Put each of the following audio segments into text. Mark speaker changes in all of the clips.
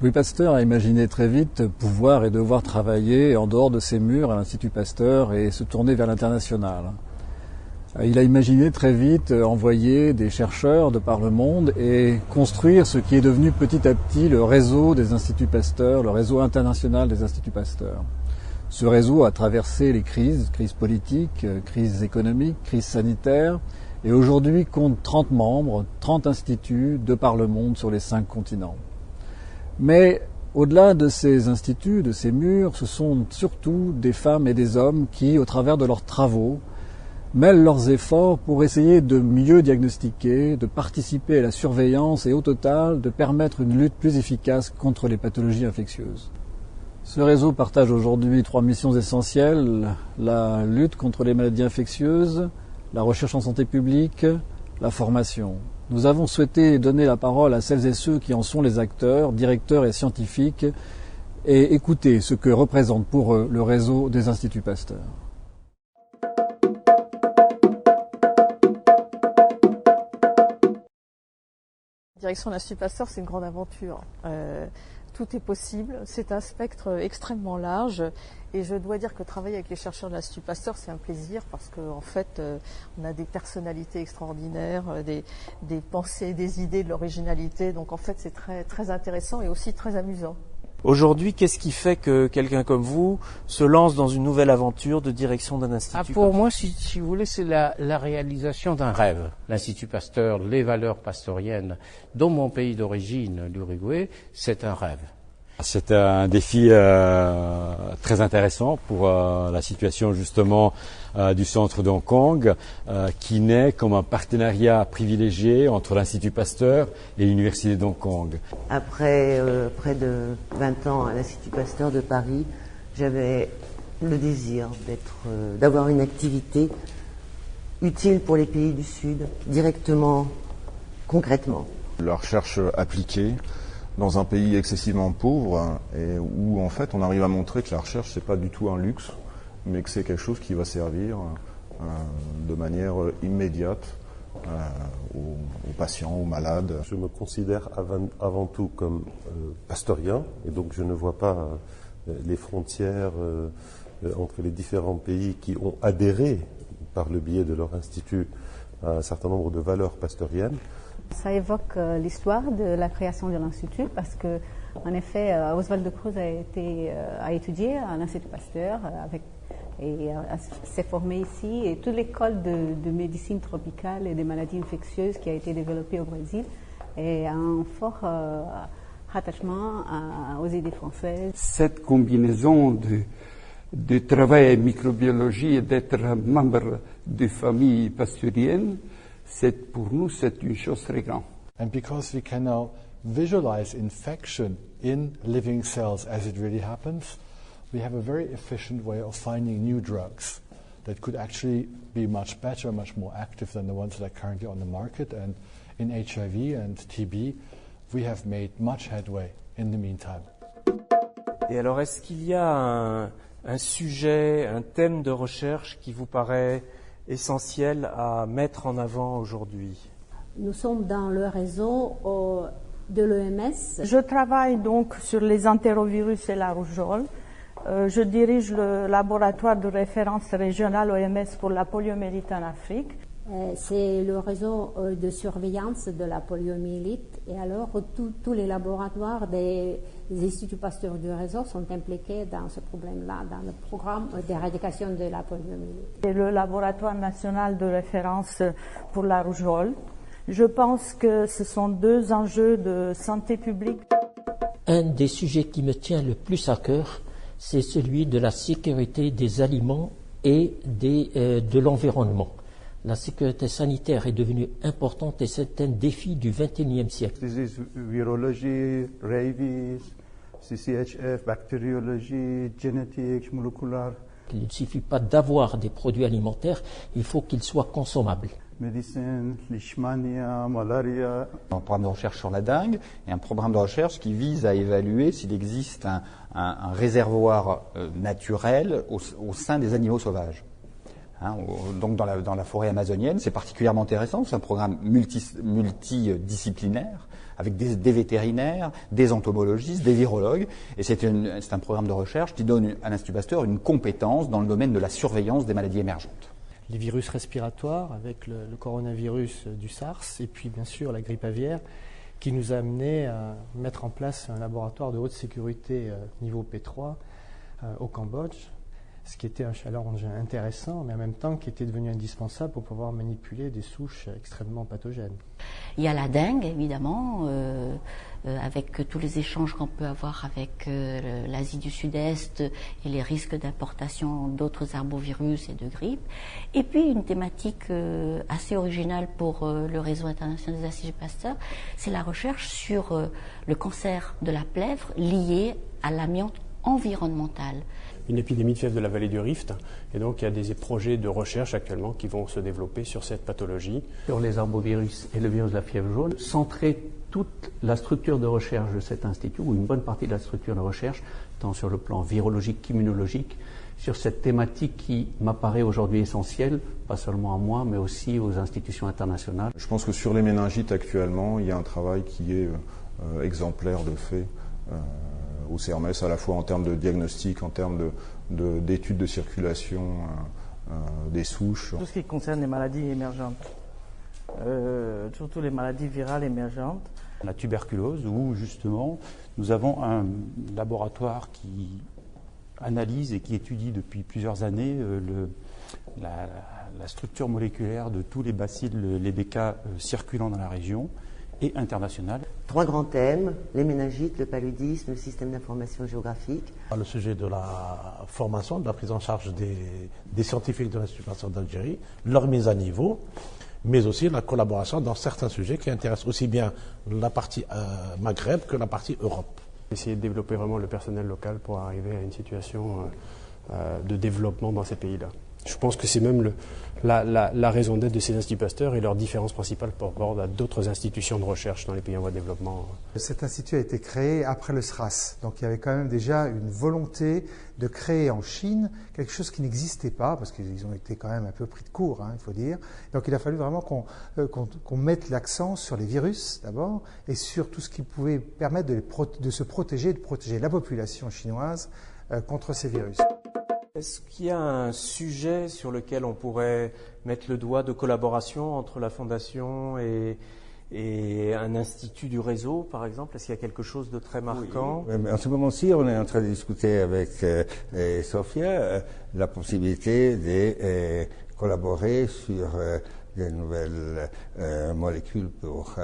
Speaker 1: Louis Pasteur a imaginé très vite pouvoir et devoir travailler en dehors de ses murs à l'Institut Pasteur et se tourner vers l'international. Il a imaginé très vite envoyer des chercheurs de par le monde et construire ce qui est devenu petit à petit le réseau des Instituts Pasteur, le réseau international des Instituts Pasteur. Ce réseau a traversé les crises politiques, crises économiques, crises sanitaires, et aujourd'hui compte 30 membres, 30 instituts de par le monde sur les 5 continents. Mais au-delà de ces instituts, de ces murs, ce sont surtout des femmes et des hommes qui, au travers de leurs travaux, mêlent leurs efforts pour essayer de mieux diagnostiquer, de participer à la surveillance et au total de permettre une lutte plus efficace contre les pathologies infectieuses. Ce réseau partage aujourd'hui 3 missions essentielles: la lutte contre les maladies infectieuses, la recherche en santé publique, la formation. Nous avons souhaité donner la parole à celles et ceux qui en sont les acteurs, directeurs et scientifiques, et écouter ce que représente pour eux le réseau des Instituts Pasteur.
Speaker 2: La direction de l'Institut Pasteur, c'est une grande aventure. Tout est possible, c'est un spectre extrêmement large et je dois dire que travailler avec les chercheurs de l'Institut Pasteur, c'est un plaisir parce qu'en fait, on a des personnalités extraordinaires, des pensées, des idées, de l'originalité, donc en fait c'est très, très intéressant et aussi très amusant.
Speaker 3: Aujourd'hui, qu'est-ce qui fait que quelqu'un comme vous se lance dans une nouvelle aventure de direction d'un institut?
Speaker 4: Pour moi, si vous voulez, c'est la réalisation d'un rêve. L'Institut Pasteur, les valeurs pastoriennes, dans mon pays d'origine, l'Uruguay, c'est un rêve.
Speaker 5: C'est un défi très intéressant pour la situation justement du centre de Hong Kong qui naît comme un partenariat privilégié entre l'Institut Pasteur et l'Université de Hong Kong.
Speaker 6: Après près de 20 ans à l'Institut Pasteur de Paris, j'avais le désir d'avoir une activité utile pour les pays du Sud, directement, concrètement.
Speaker 7: La recherche appliquée dans un pays excessivement pauvre et où en fait on arrive à montrer que la recherche c'est pas du tout un luxe, mais que c'est quelque chose qui va servir de manière immédiate aux patients, aux malades.
Speaker 8: Je me considère avant tout comme pastorien et donc je ne vois pas les frontières entre les différents pays qui ont adhéré par le biais de leur institut à un certain nombre de valeurs pastoriennes.
Speaker 9: Ça évoque l'histoire de la création de l'Institut parce que, en effet, Oswaldo Cruz a étudié à l'Institut Pasteur et s'est formé ici. Et toute l'école de médecine tropicale et des maladies infectieuses qui a été développée au Brésil est un fort rattachement aux idées françaises.
Speaker 10: Cette combinaison de travail en microbiologie et d'être membre de famille pasteurienne, pour nous, c'est une chose très grande.
Speaker 11: And because we can now visualize infection in living cells as it really happens, we have a very efficient way of finding new drugs that could actually be much better, much more active than the ones that are currently on the market. And in HIV and TB, we have made much headway in the meantime.
Speaker 3: Et alors, est-ce qu'il y a un sujet, un thème de recherche qui vous paraît essentiel à mettre en avant aujourd'hui?
Speaker 9: Nous sommes dans le réseau de l'OMS.
Speaker 12: Je travaille donc sur les entérovirus et la rougeole. Je dirige le laboratoire de référence régional OMS pour la poliomyélite en Afrique.
Speaker 9: C'est le réseau de surveillance de la poliomyélite et alors tous les laboratoires des instituts Pasteur du réseau sont impliqués dans ce problème-là, dans le programme d'éradication de la poliomyélite.
Speaker 12: Et le laboratoire national de référence pour la rougeole. Je pense que ce sont 2 enjeux de santé publique.
Speaker 13: Un des sujets qui me tient le plus à cœur, c'est celui de la sécurité des aliments et de l'environnement. La sécurité sanitaire est devenue importante et c'est un défi du XXIe siècle.
Speaker 14: Virologie, rabies, CCHF, bactériologie, génétique, moléculaire.
Speaker 13: Il ne suffit pas d'avoir des produits alimentaires, il faut qu'ils soient consommables.
Speaker 14: Médecine, leishmania, malaria.
Speaker 15: Un programme de recherche sur la dengue et un programme de recherche qui vise à évaluer s'il existe un réservoir naturel au sein des animaux sauvages. Donc dans la forêt amazonienne, c'est particulièrement intéressant, c'est un programme multidisciplinaire avec des vétérinaires, des entomologistes, des virologues. Et c'est un programme de recherche qui donne à l'Institut Pasteur une compétence dans le domaine de la surveillance des maladies émergentes.
Speaker 16: Les virus respiratoires avec le coronavirus du SARS et puis bien sûr la grippe aviaire qui nous a amené à mettre en place un laboratoire de haute sécurité niveau P3 au Cambodge, ce qui était un challenge intéressant mais en même temps qui était devenu indispensable pour pouvoir manipuler des souches extrêmement pathogènes.
Speaker 17: Il y a la dengue évidemment, avec tous les échanges qu'on peut avoir avec l'Asie du Sud-Est et les risques d'importation d'autres arbovirus et de grippe. Et puis une thématique assez originale pour le réseau international des Instituts Pasteur, c'est la recherche sur le cancer de la plèvre lié à l'amiante environnemental.
Speaker 18: Une épidémie de fièvre de la vallée du Rift, et donc il y a des projets de recherche actuellement qui vont se développer sur cette pathologie.
Speaker 4: Sur les arbovirus et le virus de la fièvre jaune, centrer toute la structure de recherche de cet institut, ou une bonne partie de la structure de recherche, tant sur le plan virologique qu'immunologique, sur cette thématique qui m'apparaît aujourd'hui essentielle, pas seulement à moi, mais aussi aux institutions internationales.
Speaker 7: Je pense que sur les méningites actuellement, il y a un travail qui est exemplaire de fait au CRMS, à la fois en termes de diagnostic, en termes d'études de circulation des souches.
Speaker 19: Tout ce qui concerne les maladies émergentes, surtout les maladies virales émergentes.
Speaker 20: La tuberculose, où justement nous avons un laboratoire qui analyse et qui étudie depuis plusieurs années la structure moléculaire de tous les bacilles, les BK circulant dans la région et internationale.
Speaker 6: 3 grands thèmes, les méningites, le paludisme, le système d'information géographique.
Speaker 21: Le sujet de la formation, de la prise en charge des scientifiques de l'Institut Pasteur d'Algérie, leur mise à niveau, mais aussi la collaboration dans certains sujets qui intéressent aussi bien la partie Maghreb que la partie Europe.
Speaker 18: Essayer de développer vraiment le personnel local pour arriver à une situation de développement dans ces pays-là. Je pense que c'est même la raison d'être de ces instituts Pasteur et leur différence principale par rapport à d'autres institutions de recherche dans les pays en voie de développement.
Speaker 22: Cet institut a été créé après le SRAS, donc il y avait quand même déjà une volonté de créer en Chine quelque chose qui n'existait pas, parce qu'ils ont été quand même un peu pris de court, il faut dire. Donc il a fallu vraiment qu'on mette l'accent sur les virus d'abord, et sur tout ce qui pouvait permettre de se protéger, de protéger la population chinoise contre ces virus.
Speaker 3: Est-ce qu'il y a un sujet sur lequel on pourrait mettre le doigt de collaboration entre la Fondation et un institut du réseau, par exemple? Est-ce qu'il y a quelque chose de très marquant?
Speaker 23: Oui, en ce moment-ci, on est en train de discuter avec Sofia la possibilité de collaborer sur des nouvelles molécules pour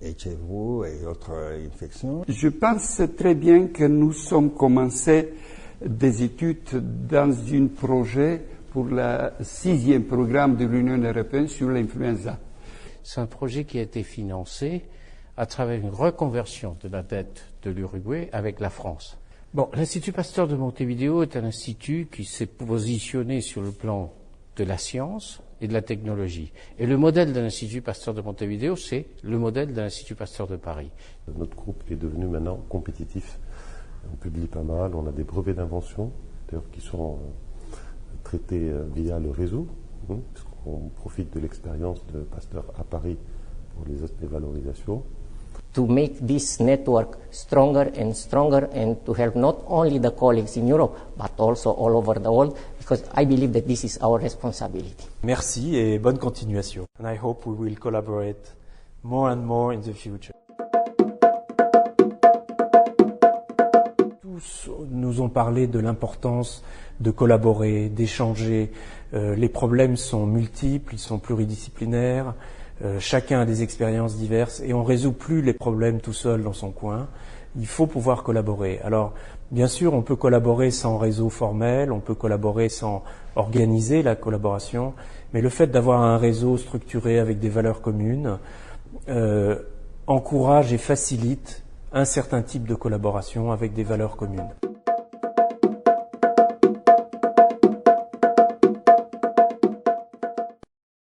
Speaker 23: HIV et autres infections.
Speaker 10: Je pense très bien que nous sommes commencé des études dans un projet pour le 6e programme de l'Union européenne sur l'influenza.
Speaker 4: C'est un projet qui a été financé à travers une reconversion de la dette de l'Uruguay avec la France. Bon, l'Institut Pasteur de Montevideo est un institut qui s'est positionné sur le plan de la science et de la technologie. Et le modèle de l'Institut Pasteur de Montevideo, c'est le modèle de l'Institut Pasteur de Paris.
Speaker 8: Notre groupe est devenu maintenant compétitif. On publie pas mal, on a des brevets d'invention, d'ailleurs qui sont traités via le réseau, puisqu'on profite de l'expérience de Pasteur à Paris pour les aspects valorisation.
Speaker 13: To make this network stronger and to help not only the colleagues in Europe but also all over the world, because I believe that this is our responsibility.
Speaker 3: Merci et bonne continuation. And I hope we will collaborate more and more in the future. Tous nous ont parlé de l'importance de collaborer, d'échanger. Les problèmes sont multiples, ils sont pluridisciplinaires. Chacun a des expériences diverses et on ne résout plus les problèmes tout seul dans son coin. Il faut pouvoir collaborer. Alors, bien sûr, on peut collaborer sans réseau formel, on peut collaborer sans organiser la collaboration, mais le fait d'avoir un réseau structuré avec des valeurs communes encourage et facilite un certain type de collaboration avec des valeurs communes.